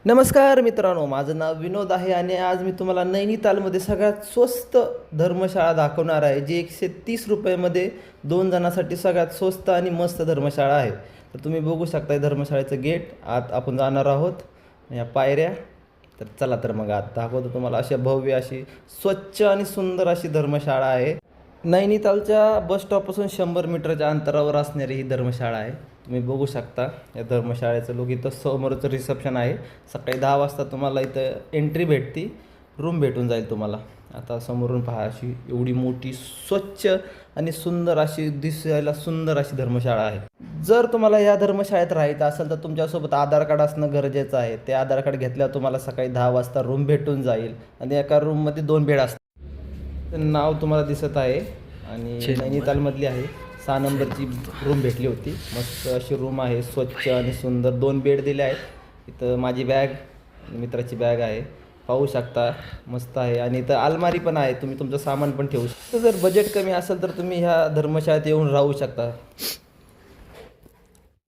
नमस्कार मित्रांनो, माझं नाव विनोद आहे आणि आज मी तुम्हाला नैनितालमध्ये सगळ्यात स्वस्त धर्मशाळा दाखवणार आहे, जी 130 रुपयामध्ये 2 जणांसाठी सगळ्यात स्वस्त आणि मस्त धर्मशाळा आहे. तर तुम्ही बघू शकता धर्मशाळेचं गेट. आत आपण जाणार आहोत. या पायऱ्या. तर चला तर मग आत दाखवतो तुम्हाला. अशी भव्य अशी स्वच्छ आणि सुंदर अशी धर्मशाळा आहे. नैनितालच्या बस स्टॉपपासून 100 मीटरच्या अंतरावर असणारी ही धर्मशाळा आहे. तुम्ही बघू शकता या धर्मशाळेचं लोक. इथं समोरचं रिसेप्शन आहे. सकाळी 10 वाजता तुम्हाला इथं एंट्री भेटती, रूम भेटून जाईल तुम्हाला. आता समोरून पहा, अशी एवढी मोठी स्वच्छ आणि सुंदर अशी दिसायला सुंदर अशी धर्मशाळा आहे. जर तुम्हाला या धर्मशाळेत राहायचं असेल तर तुमच्यासोबत आधार कार्ड असणं गरजेचं आहे. ते आधार कार्ड घेतल्यावर तुम्हाला सकाळी 10 वाजता रूम भेटून जाईल आणि एका रूममध्ये 2 बेड असतात. नाव तुम्हाला दिसत आहे आणि नैनितालमधली आहे. 6 नंबरची रूम भेटली होती. मस्त अशी रूम आहे, स्वच्छ आणि सुंदर. 2 बेड दिले आहेत. इथं माझी बॅग, मित्राची बॅग आहे, पाहू शकता. मस्त आहे. आणि इथं अलमारी पण आहे, तुम्ही तुमचं सामान पण ठेवू शकता. जर बजेट कमी असेल तर तुम्ही ह्या धर्मशाळेत येऊन राहू शकता.